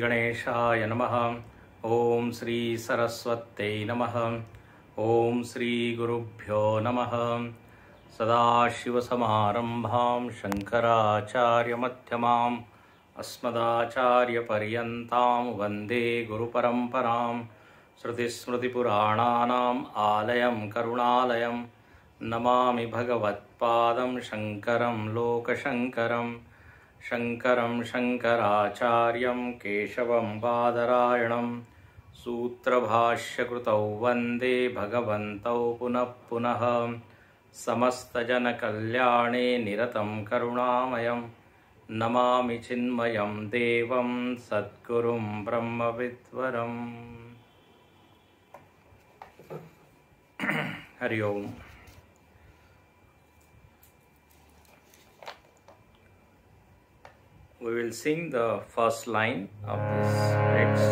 गणेशाय नमः। ओम श्री सरस्वत्यै नमः। ओम श्री गुरुभ्यो नमः। सदाशिवसमारम्भां शङ्कराचार्यमध्यमाम् अस्मदाचार्यपर्यन्तां वन्दे गुरुपरम्परां। श्रुतिस्मृतिपुराणानाम् आलयं करुणालयं नमामि भगवत्पादं शङ्करं लोकशङ्करं। शङ्करं शङ्कराचार्यं केशवं बादरायणं सूत्रभाष्यकृतौ वन्दे भगवन्तौ पुनः पुनः। समस्तजनकल्याणे निरतं करुणामयं नमामि चिन्मयं देवं सद्गुरुं ब्रह्मविद्वरम्। हरि ओम। We will sing the first line of this text.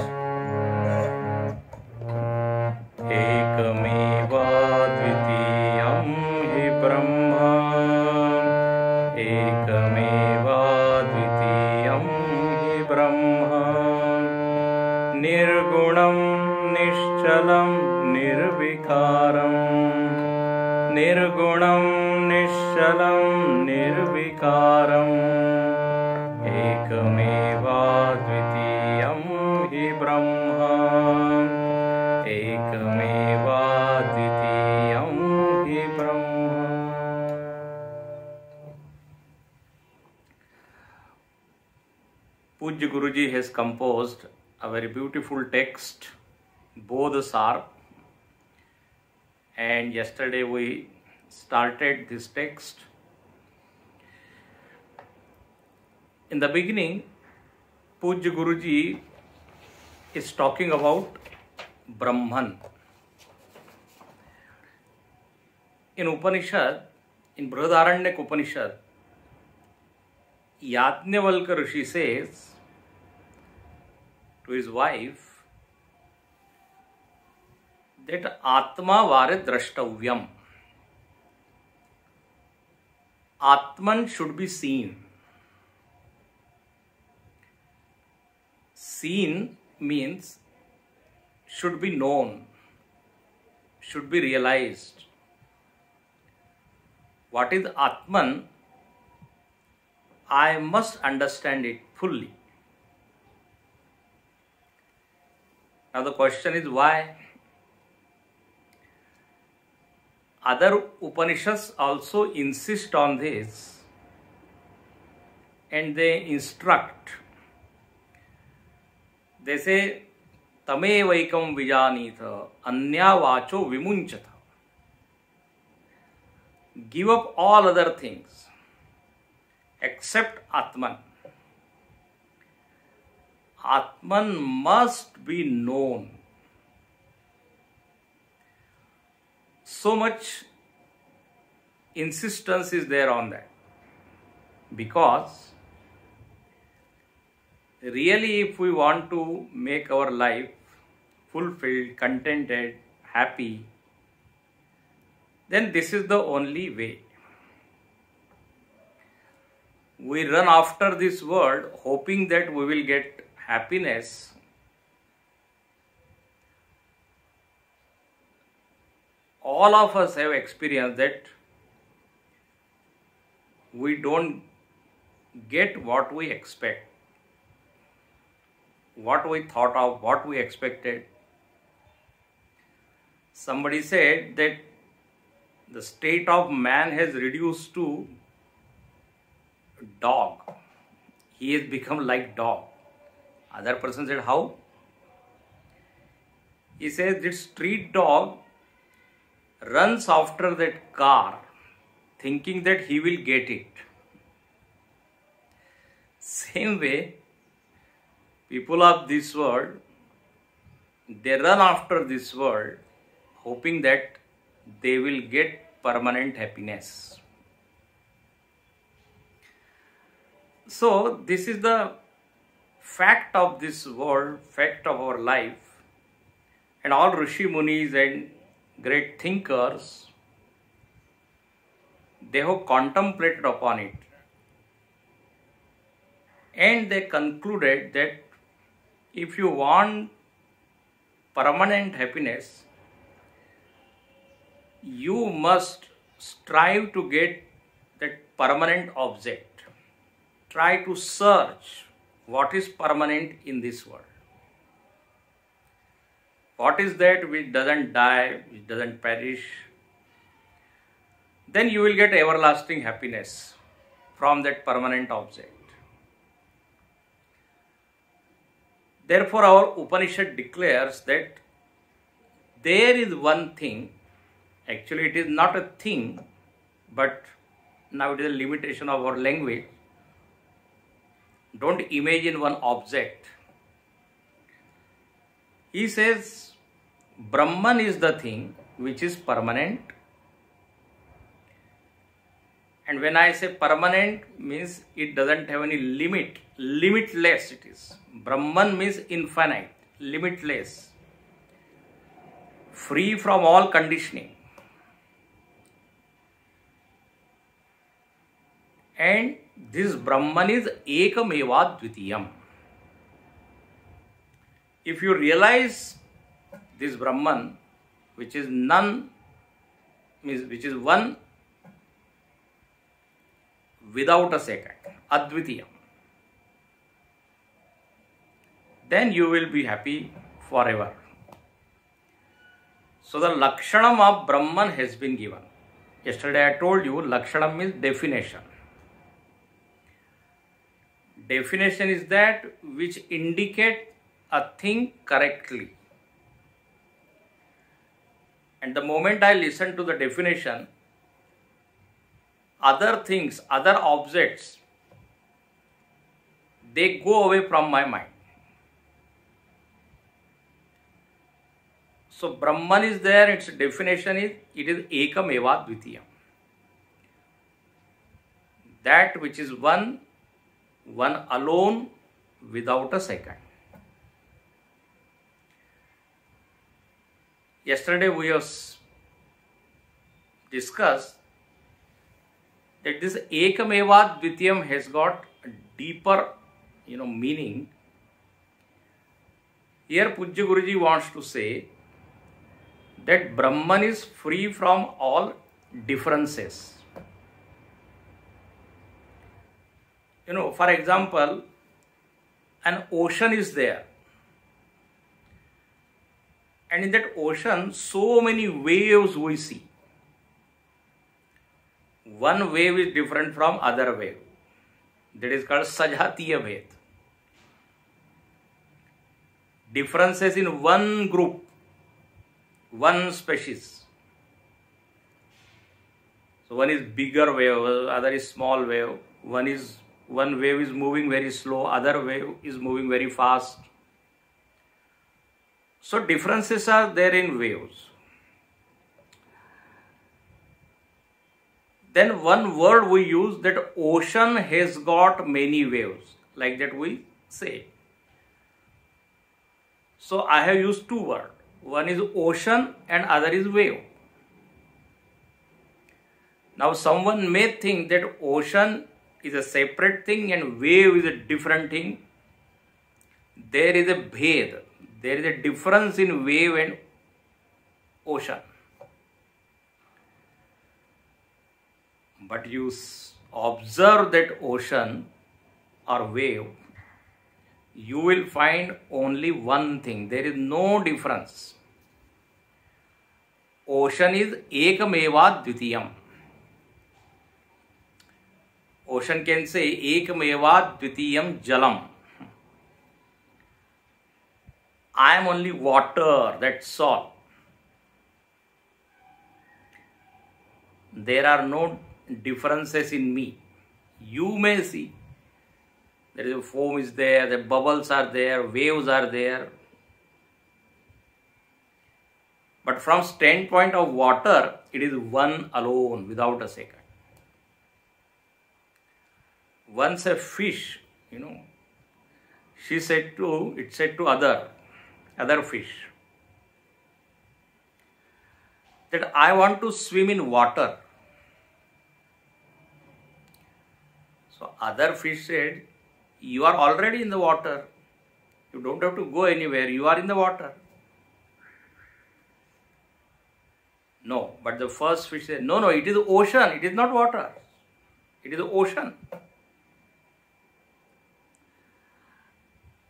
Ekameva dvitiyam hi brahma, ekameva dvitiyam hi brahma, nirgunam nishchalam nirvikaram, nirgunam nishchalam nirvikaram, एकमेवा द्वितीयं हि ब्रह्मा, एकमेवा द्वितीयं हि Brahma. Pujya Guruji has composed a very beautiful text, Bodh-sar, and yesterday we started this text. In the beginning, Pujya Guruji is talking about Brahman. In Upanishad, in Brihadaranyaka Upanishad, Yajnavalkya Rishi says to his wife that Atma Vare Drashtavyam. Atman should be seen. Seen means should be known, should be realized. What is Atman? I must understand it fully. Now the question is why? Other Upanishads also insist on this and they instruct. They say, Tamevaikam vijanita, anya vacho vimunchata. Give up all other things except Atman. Atman must be known. So much insistence is there on that. Because really, if we want to make our life fulfilled, contented, happy, then this is the only way. We run after this world hoping that we will get happiness. All of us have experienced that we don't get what we expect. What we thought of, what we expected. Somebody said that the state of man has reduced to dog. He has become like dog. Other person said, how? He says, this street dog runs after that car thinking that he will get it. Same way, people of this world, they run after this world hoping that they will get permanent happiness. So this is the fact of this world, fact of our life, and all Rishi Munis and great thinkers, they have contemplated upon it. And they concluded that if you want permanent happiness, you must strive to get that permanent object. Try to search what is permanent in this world. What is that which doesn't die, which doesn't perish? Then you will get everlasting happiness from that permanent object. Therefore, our Upanishad declares that there is one thing, actually it is not a thing, but now it is a limitation of our language. Don't imagine one object. He says, Brahman is the thing which is permanent. And when I say permanent, means it doesn't have any limit, limitless it is. Brahman means infinite, limitless, free from all conditioning. And this Brahman is Ekameva Dvitiyam. If you realize this Brahman, which is none, means which is one without a second, Advitiyam, then you will be happy forever. So the Lakshanam of Brahman has been given. Yesterday I told you Lakshanam means definition. Definition is that which indicate a thing correctly. And the moment I listen to the definition, other things, other objects, they go away from my mind. So Brahman is there, its definition is, it is Ekameva Dvitiyam. That which is one alone without a second. Yesterday we have discussed that this Ekameva Dvitiyam has got a deeper, meaning. Here Pujya Guruji wants to say that Brahman is free from all differences. For example, an ocean is there. And in that ocean, so many waves we see. One wave is different from other wave. That is called Sajatiya Bhed. Differences in one group, one species. So one is bigger wave, other is small wave. One wave is moving very slow, other wave is moving very fast. So differences are there in waves. Then one word we use, that ocean has got many waves, like that we say. So I have used two words. One is ocean and other is wave. Now someone may think that ocean is a separate thing and wave is a different thing. There is a bhed. There is a difference in wave and ocean. But you observe that ocean or wave, you will find only one thing. There is no difference. Ocean is Ekameva Dvitiyam. Ocean can say Ekameva Dvitiyam Jalam. I am only water, that's all. There are no differences in me. You may see there is a foam is there, the bubbles are there, waves are there. But from standpoint of water, it is one alone without a second. Once a fish, it said to other fish that I want to swim in water. So other fish said, you are already in the water. You don't have to go anywhere. You are in the water. No, but the first fish said, no, it is ocean. It is not water. It is the ocean.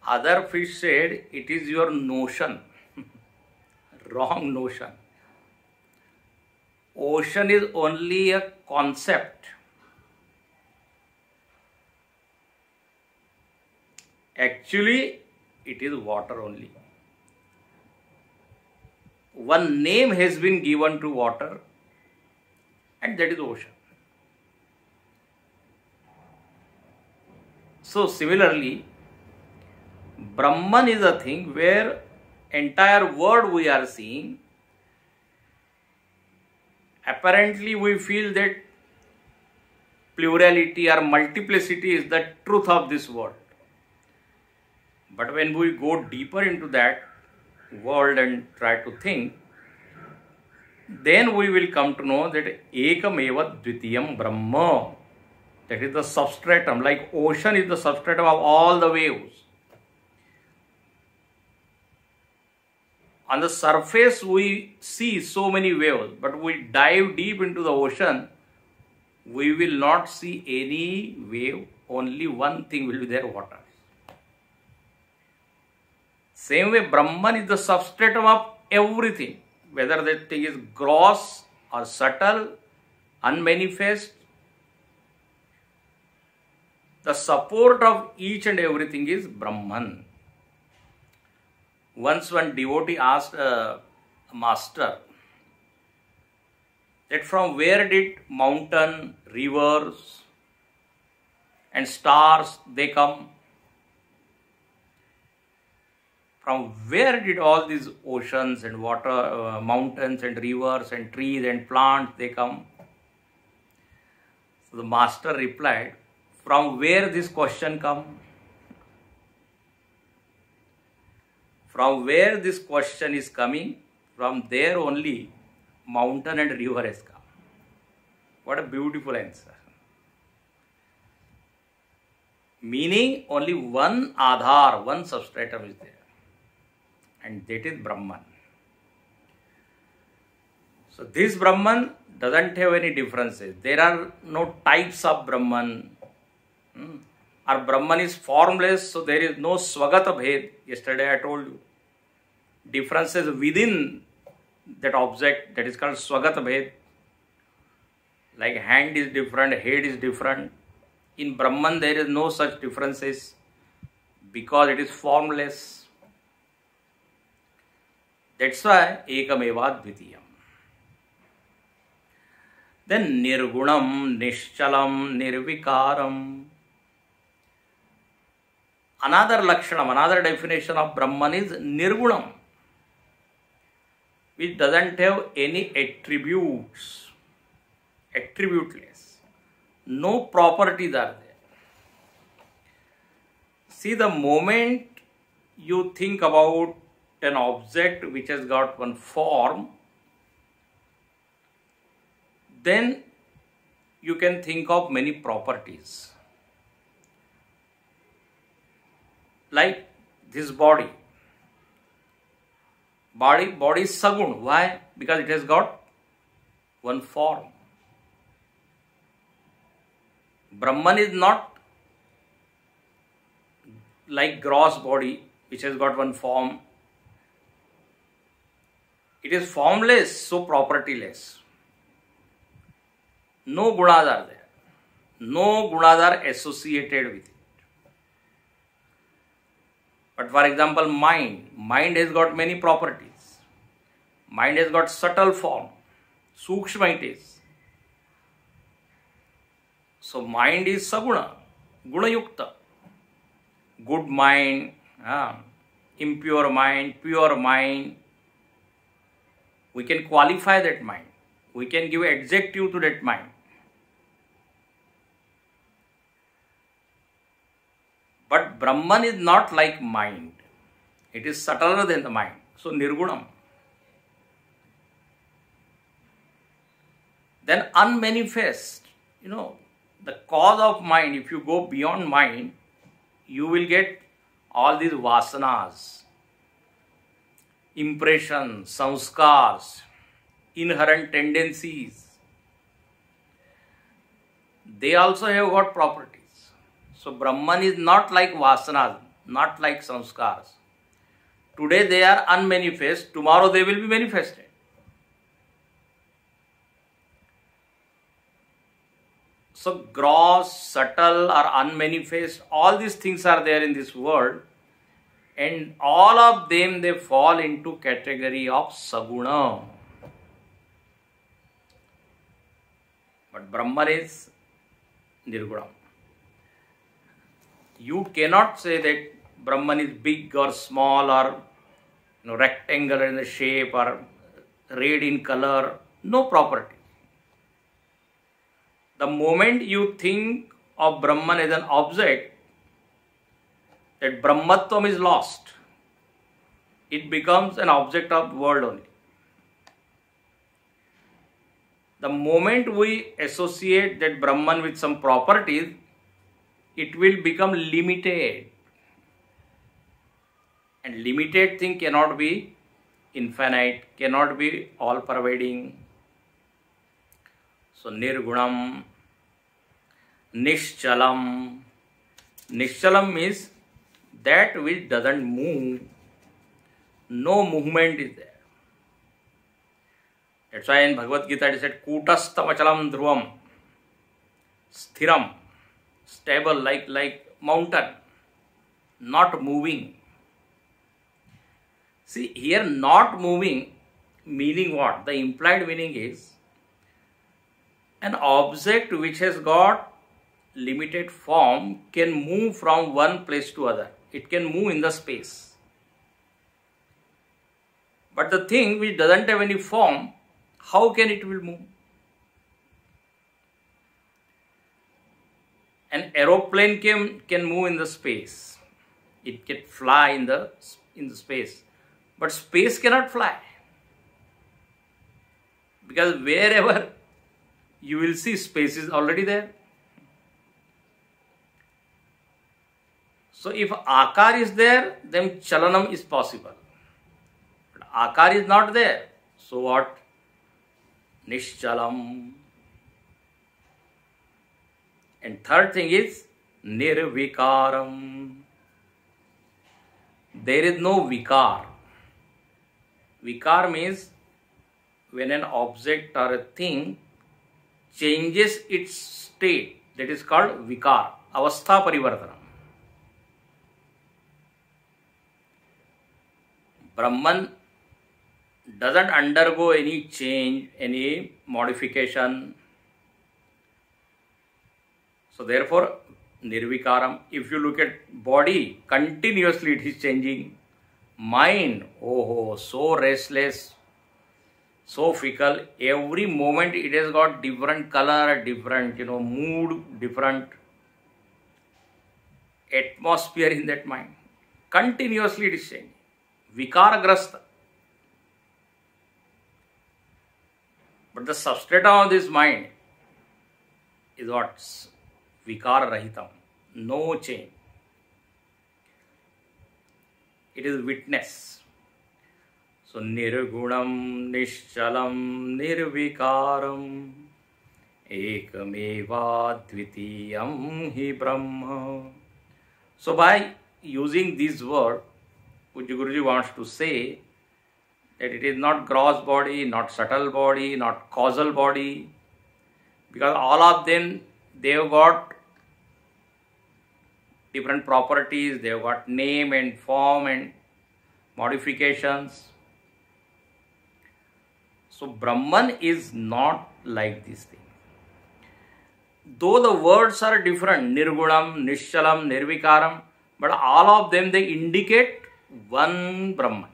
Other fish said, it is your notion. Wrong notion. Ocean is only a concept. Actually, it is water only. One name has been given to water, and that is ocean. So similarly, Brahman is a thing where entire world we are seeing. Apparently we feel that plurality or multiplicity is the truth of this world. But when we go deeper into that world and try to think, then we will come to know that Ekameva Dvitiyam Brahma. That is the substratum, like ocean is the substratum of all the waves. On the surface we see so many waves, but we dive deep into the ocean, we will not see any wave, only one thing will be there, water. Same way, Brahman is the substratum of everything, whether that thing is gross or subtle, unmanifest. The support of each and everything is Brahman. Once one devotee asked a master that from where did mountain, rivers and stars they come? From where did all these oceans and water, mountains and rivers and trees and plants they come? So the master replied, from where this question come? From where this question is coming, from there only mountain and river has come. What a beautiful answer. Meaning only one Aadhar, one substratum is there. And that is Brahman. So this Brahman doesn't have any differences. There are no types of Brahman. Or Brahman is formless, so there is no Swagata Bhed. Yesterday I told you. Differences within that object, that is called Swagata Bhed. Like hand is different, head is different. In Brahman there is no such differences because it is formless. That's why Ekameva Dvitiyam. Then Nirgunam, Nishchalam, Nirvikaram. Another Lakshanam, another definition of Brahman is Nirgunam, which doesn't have any attributes, attributeless. No properties are there. See, the moment you think about an object which has got one form, then you can think of many properties. Like this body. Body is Sagun. Why? Because it has got one form. Brahman is not like gross body which has got one form. It is formless, so propertyless. No gunas are there. No gunas are associated with it. But for example, mind has got many properties. Mind has got subtle form, sukshma it is. So mind is saguna, gunayukta. Good mind, impure mind, pure mind. We can qualify that mind. We can give adjective to that mind. But Brahman is not like mind. It is subtler than the mind. So Nirgunam. Then unmanifest. The cause of mind, if you go beyond mind, you will get all these vasanas, impressions, sanskars, inherent tendencies, they also have got properties. So Brahman is not like vasanas, not like sanskars. Today they are unmanifest, tomorrow they will be manifested. So gross, subtle or unmanifest, all these things are there in this world, and all of them they fall into category of saguna. But Brahman is nirguna. You cannot say that Brahman is big or small or rectangular in the shape or red in color. No property. The moment you think of Brahman as an object, that Brahmatvam is lost. It becomes an object of world only. The moment we associate that Brahman with some properties, it will become limited. And limited thing cannot be infinite, cannot be all-pervading. So nirgunam, nishchalam. Nishchalam means that which doesn't move. No movement is there. That's why in Bhagavad Gita it said, Kutastamachalam dhruvam, sthiram, stable like mountain, not moving. See, here not moving, meaning what? The implied meaning is, an object which has got limited form can move from one place to other. It can move in the space. But the thing which doesn't have any form, how can it will move? An aeroplane can move in the space. It can fly in the space. But space cannot fly. Because wherever you will see, space is already there. So if akar is there, then chalanam is possible. But akar is not there. So what? Nishchalam. And third thing is nirvikaram. There is no vikar. Vikar means when an object or a thing changes its state, that is called vikar, avastha parivartana. Brahman doesn't undergo any change, any modification. So therefore, nirvikaram. If you look at body, continuously it is changing. Mind, oh, so restless, so fickle. Every moment it has got different color, different, mood, different atmosphere in that mind. Continuously it is changing. Vikaragrasta. But the substratum of this mind is what? Vikara rahitam. No change. It is witness. So nirgunam, nishchalam, nirvikaram, ekameva dvitiyam hi brahma. So by using this word, Pujya Guruji wants to say that it is not gross body, not subtle body, not causal body, because all of them, they have got different properties, they have got name and form and modifications. So Brahman is not like this thing. Though the words are different, nirgunam, nishchalam, nirvikaram, but all of them, they indicate one Brahman.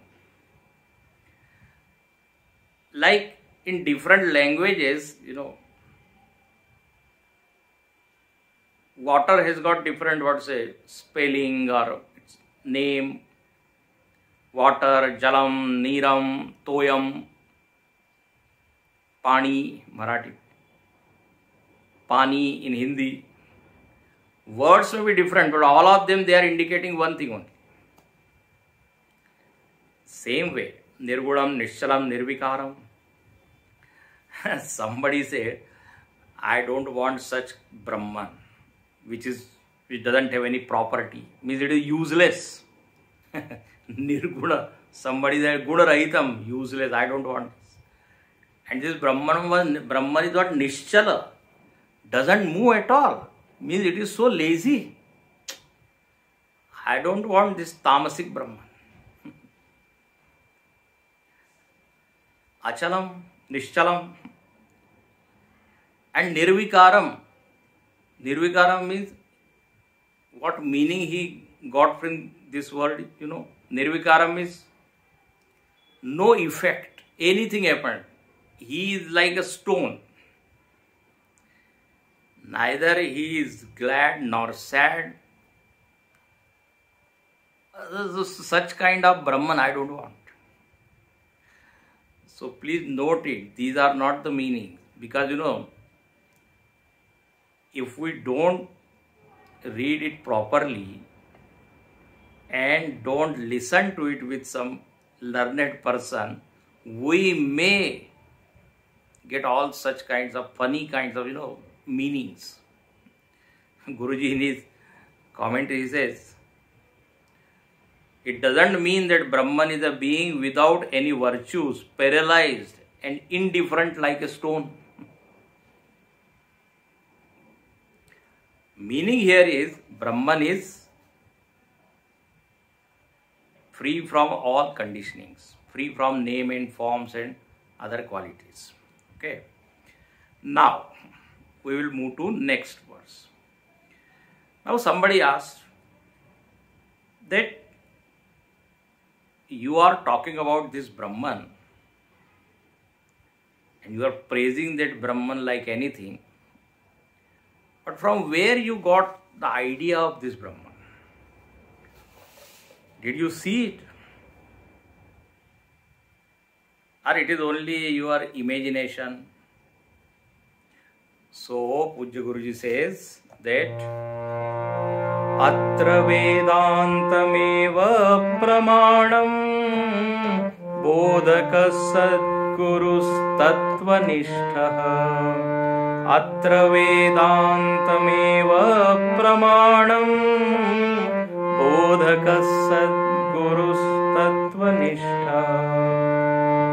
Like in different languages, water has got different, spelling or its name. Water, jalam, neeram, toyam, pani, Marathi, pani in Hindi. Words may be different, but all of them, they are indicating one thing only. Same way, Nirgunam, Nishchalam, Nirvikaram. Somebody said, I don't want such Brahman, which doesn't have any property. Means it is useless. Nirguna. Somebody said, Guna Rahitam, useless. I don't want this. And this Brahman is what? Nischala. Doesn't move at all. Means it is so lazy. I don't want this tamasic Brahman. Achalam, Nishchalam, and Nirvikaram. Nirvikaram means what meaning he got from this word, Nirvikaram is no effect. Anything happened. He is like a stone. Neither he is glad nor sad. Such kind of Brahman I don't want. So please note it. These are not the meanings. Because if we don't read it properly and don't listen to it with some learned person, we may get all such kinds of funny kinds of meanings. Guruji in his commentary says, it doesn't mean that Brahman is a being without any virtues, paralyzed and indifferent like a stone. Meaning here is Brahman is free from all conditionings, free from name and forms and other qualities. Okay. Now we will move to next verse. Now somebody asked that you are talking about this Brahman and you are praising that Brahman like anything, but from where you got the idea of this Brahman? Did you see it? Or it is only your imagination? So Pujya Guruji says that Atra Vedantameva Pramanam Bodhaka Sadgurus Tattvanishtaha Atra Vedantameva Pramanam Bodhaka Sadgurus Tattvanishtaha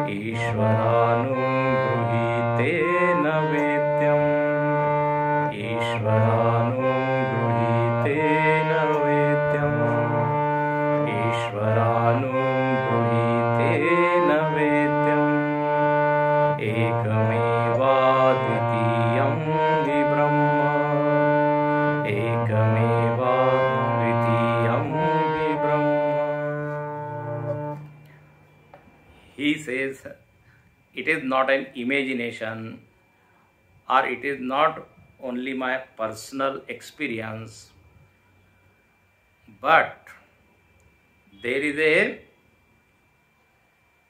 Ishvaranugruhite Navedyam Ishvaranugruhite Navedyam Ishvaranugruhite Navedyam Ekameva Dvitiyam Hi Brahma Ekameva Dvitiyam Hi Brahma. He says it is not an imagination, or it is not only my personal experience, but there is a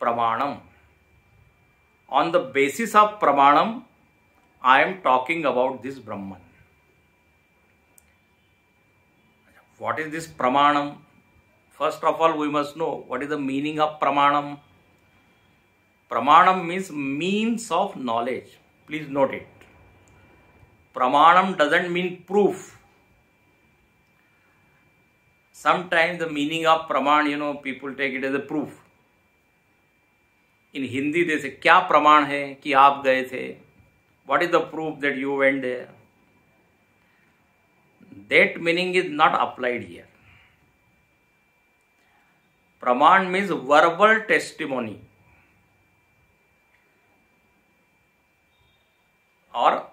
pramanam. On the basis of pramanam, I am talking about this Brahman. What is this pramanam? First of all, we must know what is the meaning of pramanam. Pramanam means means of knowledge. Please note it. Pramanam doesn't mean proof. Sometimes the meaning of praman, people take it as a proof. In Hindi they say, क्या प्रमाण है कि आप गए थे? What is the proof that you went there? That meaning is not applied here. Praman means verbal testimony or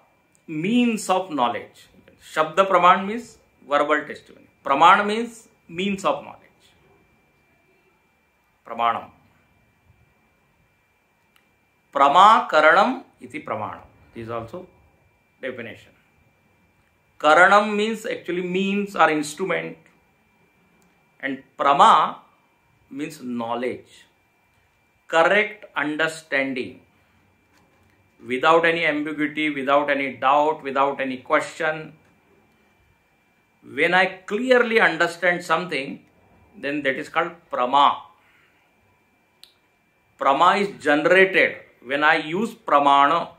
means of knowledge. Shabda Praman means verbal testimony. Praman means means of knowledge. Pramanam. Prama Karanam iti Pramanam. This is also definition. Karanam means actually means or instrument, and Prama means knowledge, correct understanding, without any ambiguity, without any doubt, without any question. When I clearly understand something, then that is called Prama. Prama is generated when I use pramana.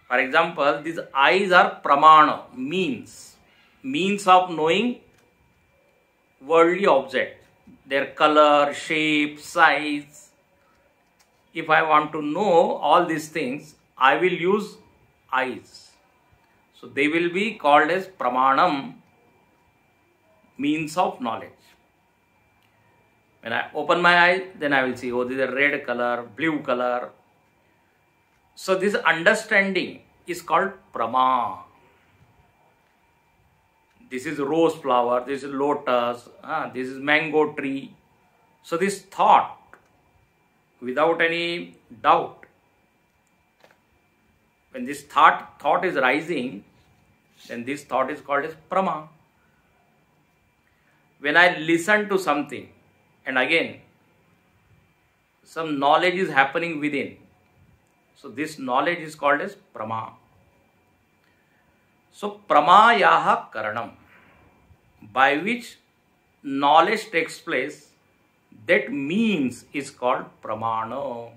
For example, these eyes are pramana, means of knowing worldly object, their color, shape, size. If I want to know all these things, I will use eyes. So they will be called as pramanam, means of knowledge. When I open my eyes, then I will see, oh, this is a red color, blue color. So this understanding is called prama. This is rose flower, this is lotus, this is mango tree. So this thought, without any doubt, when this thought is rising, then this thought is called as prama. When I listen to something, and again, some knowledge is happening within. So this knowledge is called as prama. So pramayaha karanam, by which knowledge takes place, that means is called pramana.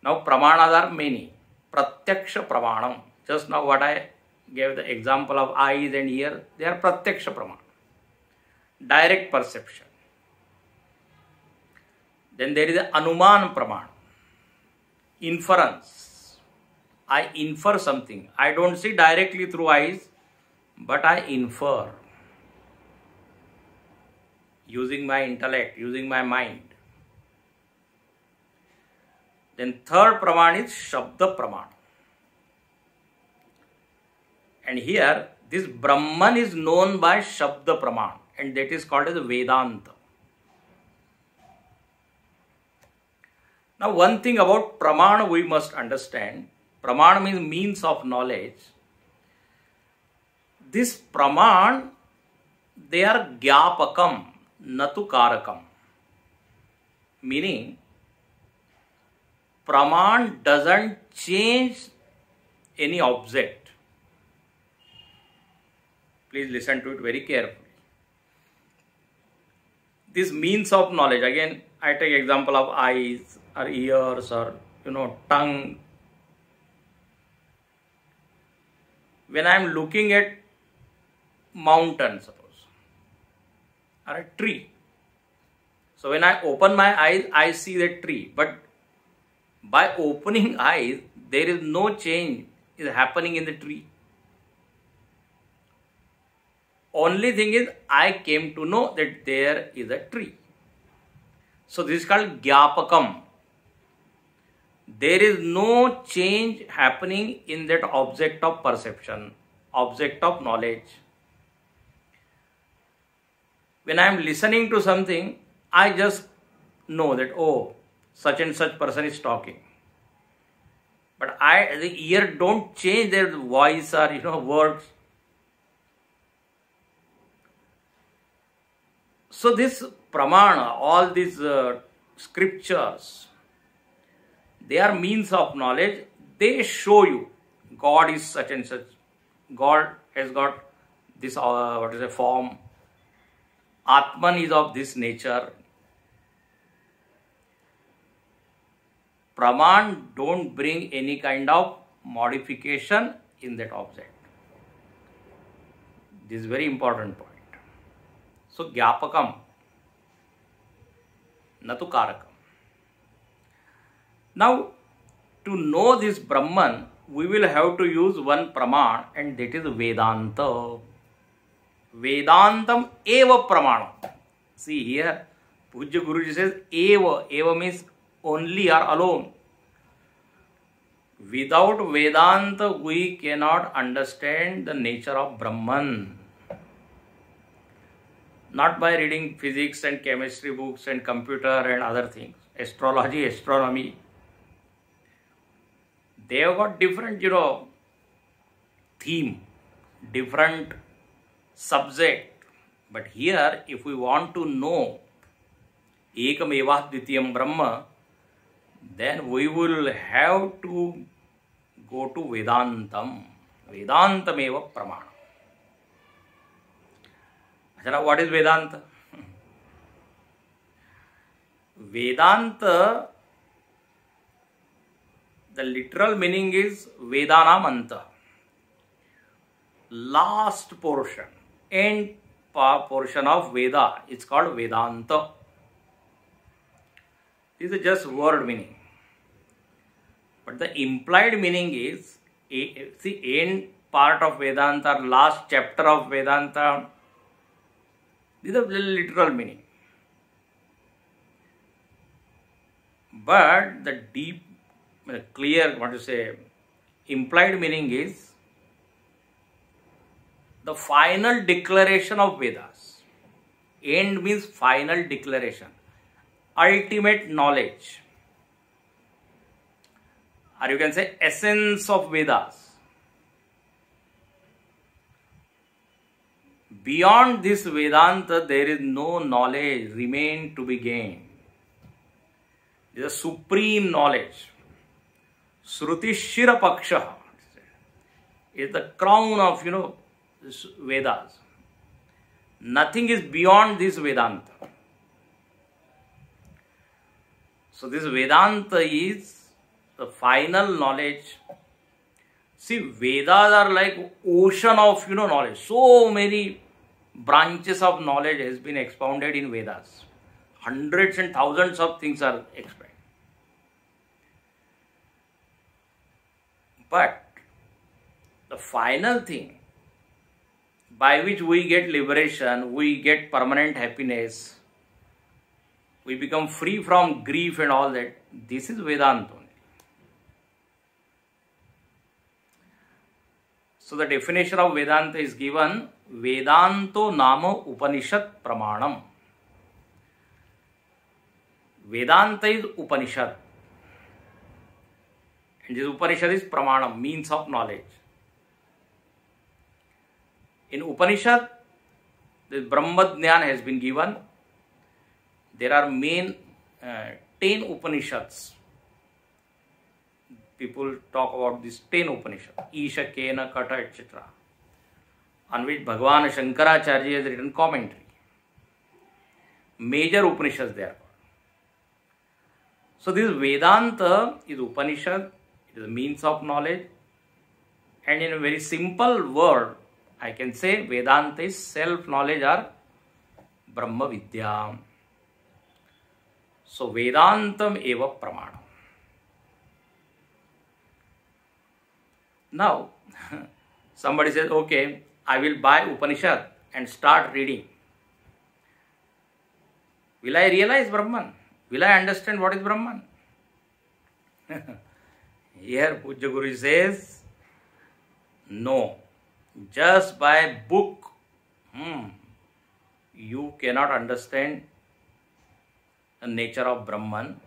Now pramanas are many. Pratyaksha pramanam. Just now what I gave the example of eyes and ear, they are pratyaksha pramana. Direct perception. Then there is anuman pramana. Inference. I infer something. I don't see directly through eyes, but I infer. Using my intellect, using my mind. Then third pramana is Shabda pramana. And here, this Brahman is known by Shabda pramana, and that is called as Vedanta. Now, one thing about pramana we must understand. Pramana means of knowledge. This praman, they are gyapakam, natu karakam. Meaning, praman doesn't change any object. Please listen to it very carefully. This means of knowledge, again, I take example of eyes or ears or, tongue. When I am looking at mountain, suppose, or a tree. So when I open my eyes, I see that tree. But by opening eyes, there is no change is happening in the tree. Only thing is, I came to know that there is a tree. So this is called gyapakam. There is no change happening in that object of perception, object of knowledge. When I am listening to something, I just know that, oh, such and such person is talking. But the ear don't change their voice or, words. So this pramana, all these scriptures, they are means of knowledge. They show you God is such and such. God has got this, form. Atman is of this nature. Praman don't bring any kind of modification in that object. This is very important point. So, gyapakam, natu karakam. Now, to know this Brahman, we will have to use one praman, and that is Vedanta. Vedantam eva pramana. See here, Pujya Guruji says eva. Eva means only or alone. Without Vedanta, we cannot understand the nature of Brahman. Not by reading physics and chemistry books and computer and other things, astrology, astronomy. They have got different, theme, different subject. But here, if we want to know Ekam Eva Dvitiyam Brahma, then we will have to go to Vedantam. Vedantam eva pramana. What is Vedanta? Vedanta, the literal meaning is Vedanam Anta. Last portion, end portion of Veda, it's called Vedanta. This is just word meaning. But the implied meaning is, see, end part of Vedanta, last chapter of Vedanta, this is the literal meaning. But the deep, clear, implied meaning is the final declaration of Vedas. End means final declaration, ultimate knowledge, or you can say essence of Vedas. Beyond this Vedanta, there is no knowledge remain to be gained. It is a supreme knowledge. Shruti Shira Paksha is the crown of, Vedas. Nothing is beyond this Vedanta. So this Vedanta is the final knowledge. See, Vedas are like ocean of, knowledge. So many branches of knowledge has been expounded in Vedas. Hundreds and thousands of things are explained. But the final thing by which we get liberation, we get permanent happiness, we become free from grief and all that, this is Vedanta only. So the definition of Vedanta is given, Vedanto Nama Upanishad Pramanam. Vedanta is Upanishad. And this Upanishad is Pramanam, means of knowledge. In Upanishad, this Brahma Jnana has been given. There are main 10 Upanishads. People talk about these 10 Upanishads, Isha, Kena, Kata, etc., on which Bhagavan Shankaracharya has written commentary. Major Upanishads they are called. So this Vedanta is Upanishad, it is a means of knowledge, and in a very simple word, I can say Vedanta is self-knowledge or Brahma Vidya. So Vedantam eva Pramanam. Now, somebody says, okay, I will buy Upanishad and start reading. Will I realize Brahman? Will I understand what is Brahman? Here Pujya Guru says, no. Just by book, you cannot understand the nature of Brahman.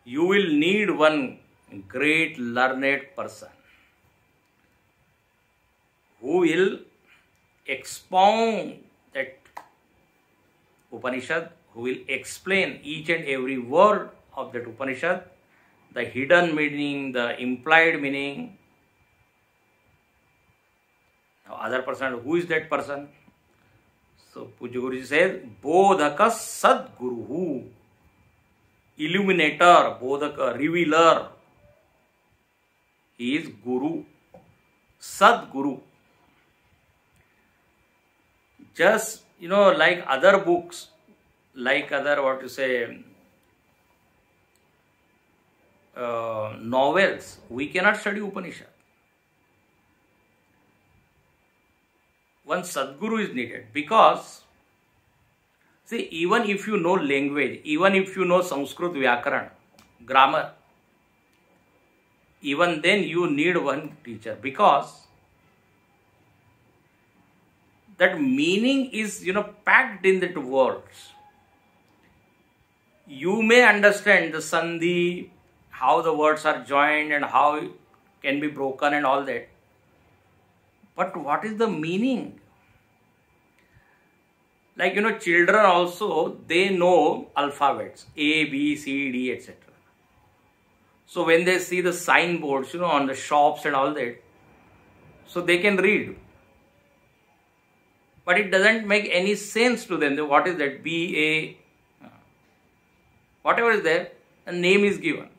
You will need one great learned person who will expound that Upanishad, who will explain each and every word of that Upanishad, the hidden meaning, the implied meaning. Now, other person, who is that person? So, Pujya Guruji says, Bodhaka Sadguru, illuminator, Bodhaka, revealer. He is Guru, Sadguru. Just, like other books, like other, novels, we cannot study Upanishad. One Sadguru is needed because, see, even if you know language, even if you know Sanskrit Vyakaran, grammar, even then you need one teacher because that meaning is, packed in that words. You may understand the sandhi, how the words are joined and how it can be broken and all that. But what is the meaning? Like, children also, they know alphabets, A, B, C, D, etc. So when they see the signboards, on the shops and all that, so they can read. But it doesn't make any sense to them. What is that? B, A. whatever is there, a name is given.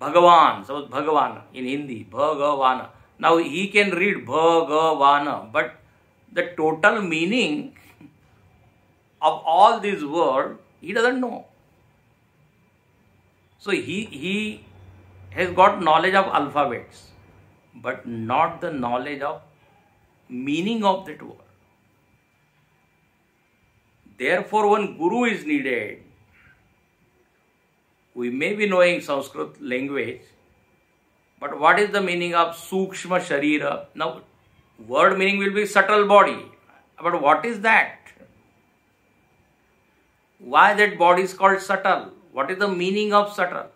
Bhagavan, suppose Bhagavan in Hindi, Bhagavana. Now he can read Bhagavana, but the total meaning of all these words, he doesn't know. So he has got knowledge of alphabets, but not the knowledge of meaning of that word. Therefore, one guru is needed. We may be knowing Sanskrit language, but what is the meaning of Sukshma Sharira? Now, word meaning will be subtle body. But what is that? Why that body is called subtle? What is the meaning of subtle?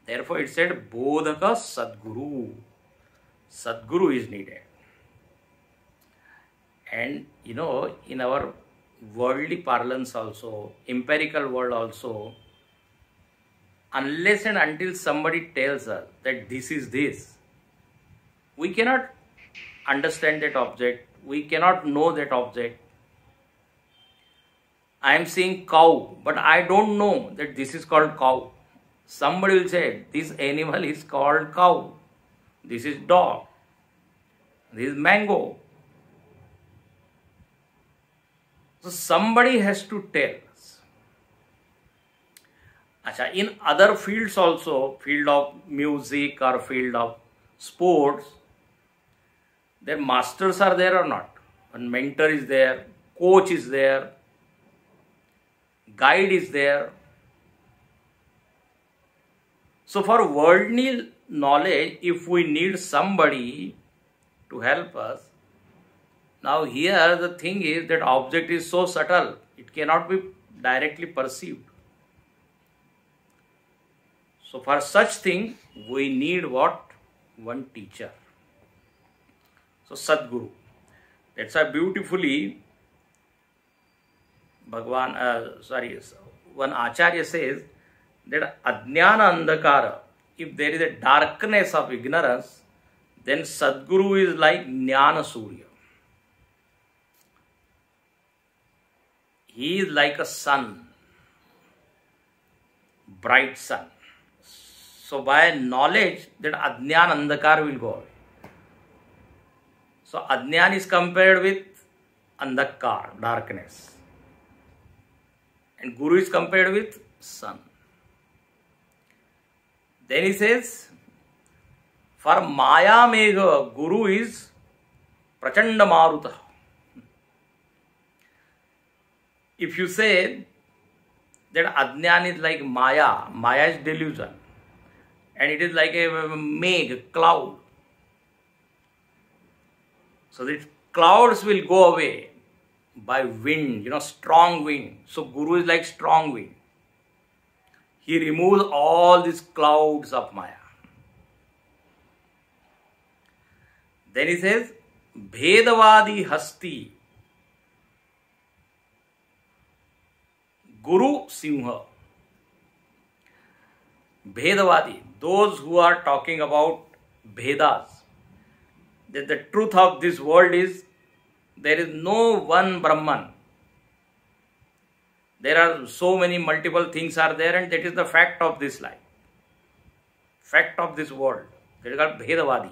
Therefore, it said, Bodhaka Sadguru. Sadguru is needed. And, in our worldly parlance also, empirical world also, unless and until somebody tells us that this is this, we cannot understand that object, we cannot know that object. I am saying cow, but I don't know that this is called cow. Somebody will say, this animal is called cow, this is dog, this is mango. So somebody has to tell us. Achha, in other fields also, field of music or field of sports, their masters are there or not? One mentor is there, coach is there, guide is there. So for worldly knowledge, if we need somebody to help us, now here the thing is that object is so subtle, it cannot be directly perceived. So for such thing, we need what? One teacher. So Sadguru. That's why beautifully one Acharya says that Ajnana Andhakara, if there is a darkness of ignorance, then Sadguru is like Jnana Surya. He is like a sun, bright sun. So by knowledge, that Ajnana Andhakar will go away. So Ajnana is compared with Andhakar, darkness. And Guru is compared with sun. Then he says, for Maya Megha, Guru is Prachanda Maruta. If you say that Ajnana is like Maya, Maya is delusion, and it is like a meg, cloud. So the clouds will go away by wind, strong wind. So Guru is like strong wind. He removes all these clouds of Maya. Then he says, Bhedavadi Hasti, Guru Simha. Bhedavadi, those who are talking about Bhedas, that the truth of this world is there is no one Brahman. There are so many multiple things are there, and that is the fact of this life. Fact of this world. That is called Bhedavadi.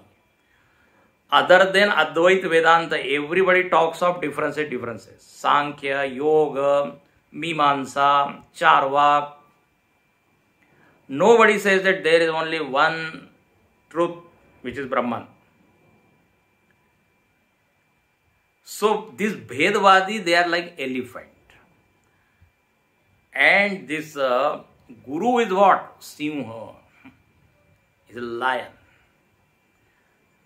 Other than Advaita Vedanta, everybody talks of differences. Sankhya, Yoga, Mimamsa, Charvak. Nobody says that there is only one truth, which is Brahman. So this Bhedavadi, they are like elephant. And this Guru is what? Simha. Is a lion.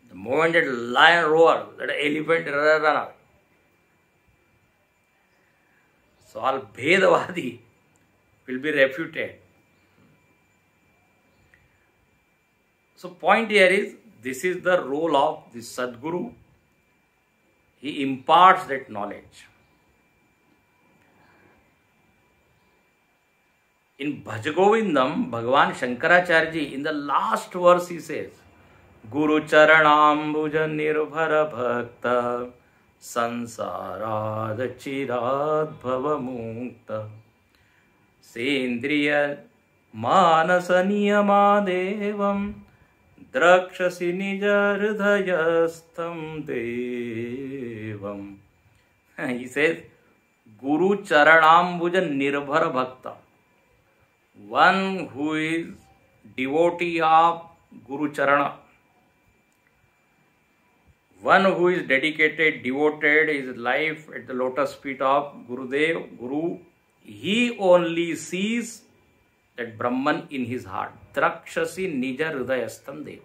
The moment that lion roars, that elephant run away. So all Bhedavadi will be refuted. So point here is, this is the role of this Sadguru. He imparts that knowledge. In Bhajagovindam, Bhagavan Shankaracharya ji, in the last verse he says, Guru Charanambuja Nirbhara Bhakta संसाराद Chirand भवमुक्त सेन्द्रिय मानस नियमादेवं द्रक्षसि निज हृदयस्थं देवं. He says, Guru Charanambuj Nirbhar Bhakta, one who is devotee of Guru Charana, one who is dedicated, devoted his life at the lotus feet of Gurudev, Guru, he only sees that Brahman in his heart. Drakshasi Nija Hridayastham Deva.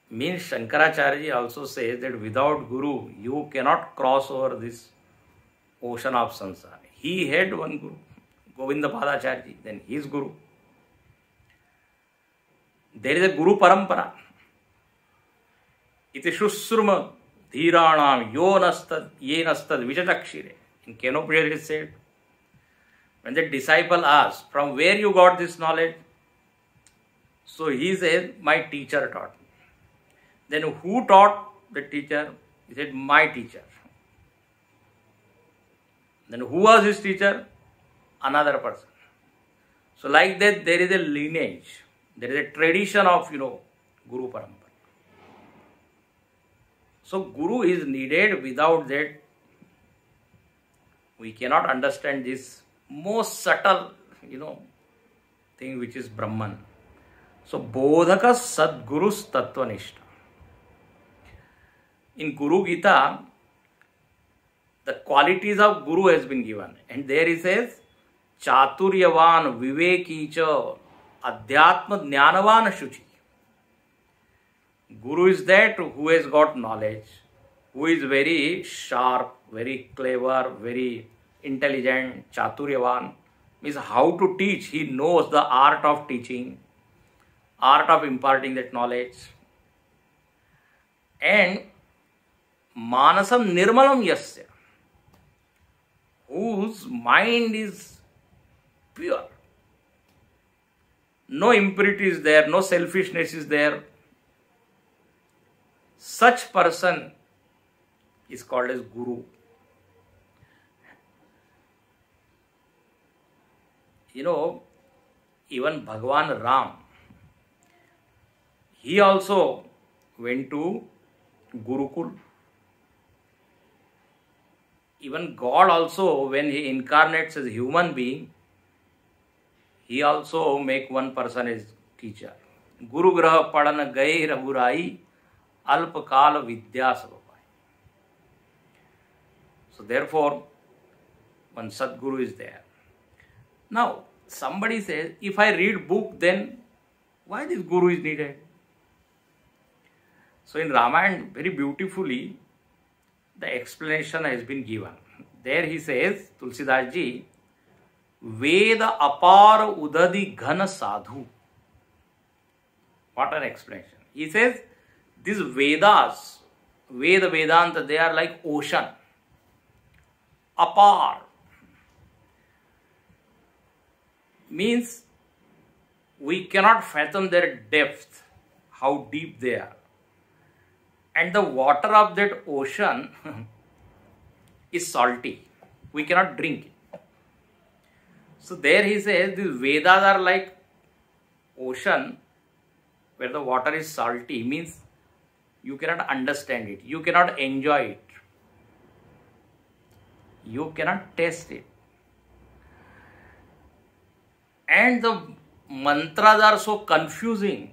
Means Shankaracharya ji also says that without Guru, you cannot cross over this ocean of samsara. He had one Guru, Govinda Padacharya ji, then his Guru. There is a Guru Parampara. Iti Shushruma Dhiranam Yonastad Yenastad Vijatakshire. In Kenopriya it is said, when the disciple asks, from where you got this knowledge? So he says, my teacher taught me. Then who taught the teacher? He said, my teacher. Then who was his teacher? Another person. So like that, there is a lineage. There is a tradition of, Guru Parampara. So Guru is needed. Without that, we cannot understand this most subtle, thing which is Brahman. So Bodhaka Sadgurus Tattvanishta. In Guru Gita, the qualities of Guru has been given. And there he says, Chaturyavan Vivekicha Adhyatma Jnanavan Shuchi. Guru is that who has got knowledge, who is very sharp, very clever, very intelligent. Chaturyavan means how to teach. He knows the art of teaching, art of imparting that knowledge. And Manasam Nirmalam Yasya, whose mind is pure. No impurity is there, no selfishness is there. Such person is called as Guru. Even Bhagavan Ram, he also went to Gurukul. Even God also, when he incarnates as a human being, he also make one person as teacher. Guru Graha Padana Gai Raburai Alpakala Vidya Sababai. So therefore, one Sadguru is there. Now, somebody says, if I read book, then why this Guru is needed? So in Ramayana, very beautifully, the explanation has been given. There he says, Tulsidas ji, Veda apar udadi ghana sadhu. What an explanation. He says, these Vedas, Veda, Vedanta, they are like ocean. Apar means we cannot fathom their depth, how deep they are. And the water of that ocean is salty. We cannot drink it. So there he says, these Vedas are like ocean where the water is salty. Means you cannot understand it. You cannot enjoy it. You cannot taste it. And the mantras are so confusing.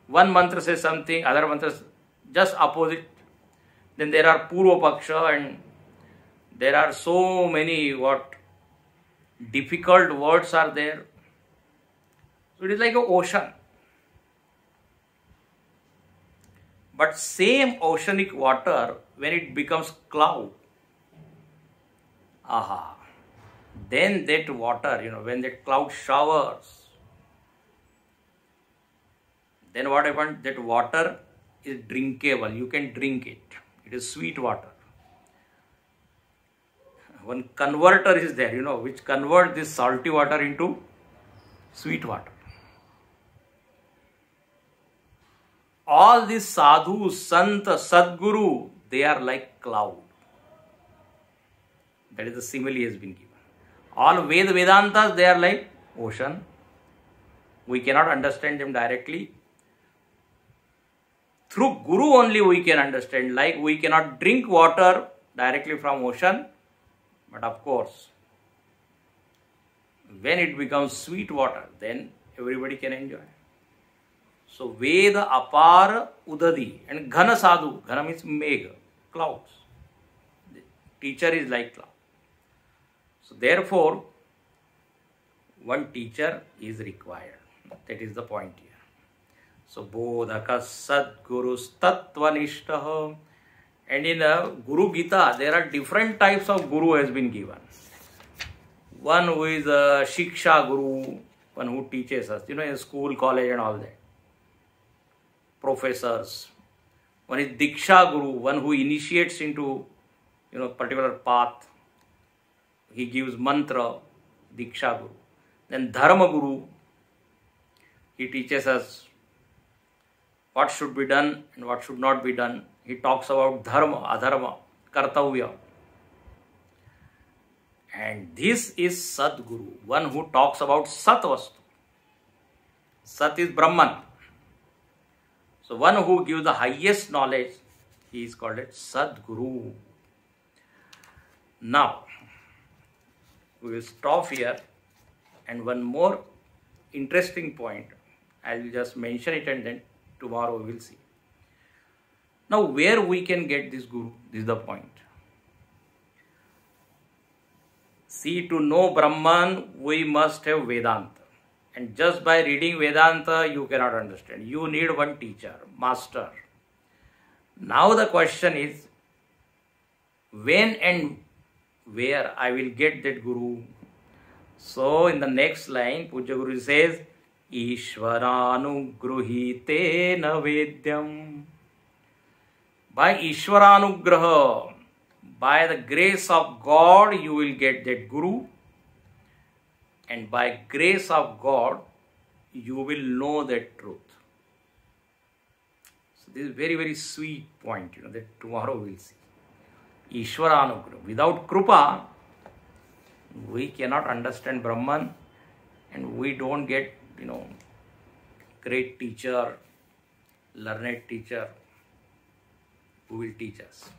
One mantra says something, other mantra says just opposite. Then there are Purva Paksha and there are so many difficult words are there. So it is like an ocean. But same oceanic water, when it becomes cloud, then that water, when that cloud showers, then what happens? That water is drinkable. You can drink it. It is sweet water. One converter is there, which converts this salty water into sweet water. all these sadhu, sant, sadguru, they are like cloud. That is the simile has been given. All Vedantas, they are like ocean. We cannot understand them directly. Through Guru only we can understand. Like we cannot drink water directly from ocean. But of course, when it becomes sweet water, then everybody can enjoy. So Veda apara udadi and ghana sadhu. Ghana means megha, clouds. The teacher is like cloud. So therefore, one teacher is required. That is the point here. So bodhaka sadgurus tattvanishtaha. And in the Guru Gita, there are different types of guru has been given. One who is a Shiksha Guru, one who teaches us, in school, college and all that. Professors. One is Diksha Guru, one who initiates into, particular path. He gives mantra, Diksha Guru. Then Dharma Guru, he teaches us what should be done and what should not be done. He talks about dharma, adharma, kartavya. And this is Sadguru, one who talks about Satvastu. Sat is Brahman. So one who gives the highest knowledge, he is called as Sadguru. Now, we will stop here, and one more interesting point, I will just mention it and then tomorrow we will see. Now, where we can get this Guru? This is the point. See, to know Brahman, we must have Vedanta. And just by reading Vedanta, you cannot understand. You need one teacher, master. Now the question is, when and where I will get that Guru? So, in the next line, Pujya Guru says, Ishvaranugrahitena Vedyam. By Ishvaranugraha, by the grace of God, you will get that Guru. And by grace of God, you will know that truth. So this is very, very sweet point, that tomorrow we will see. Ishvaranugraha. Without Krupa, we cannot understand Brahman, and we don't get, great teacher, learned teacher who will teach us.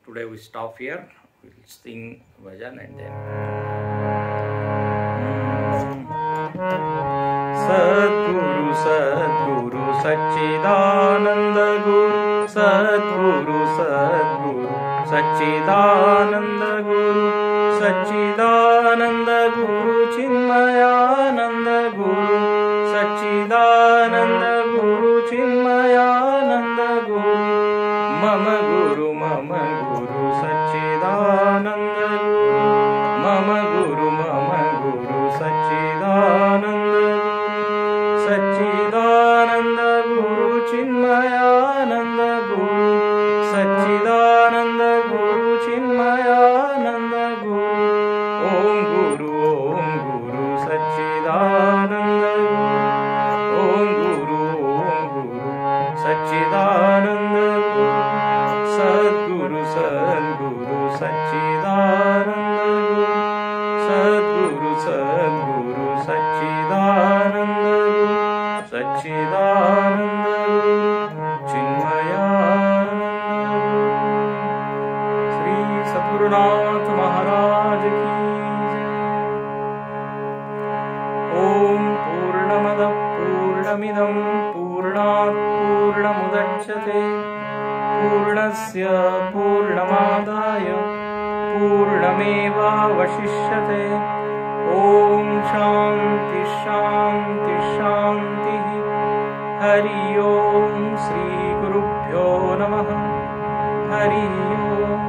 Today we stop here. We will sing bhajan and then. Sadguru, Sadguru, Satchidananda Guru, Sadguru, Sadguru, Satchidananda Guru, Satchidananda Guru, Chinmayananda Guru, Satchidananda Guru, Chinmayananda Guru, Mama Guru, Satchidananda Guru, Mama Guru, Satchidananda, Satchidananda Guru, Chinmayananda Guru, Satchidananda Guru, Chinmayananda Guru, Om Guru, Satchidananda Guru, Om Guru, Satchidananda Guru, Sadguru, Sadguru, Satchidananda Guru, Sadguru, Sadguru, Satchidananda Guru, Satchidananda Guru, Chinmayananda Guru. Sri Satgurunath Maharaj ki Jai. Om Purnamada Purnamidam Purnat Purnamudachyate Purnasya Purnamadaya Purnameva Vashishyate. Om Shanti Shanti Shanti. Hari Om Sri Gurubhyo Namaha. Hari Om.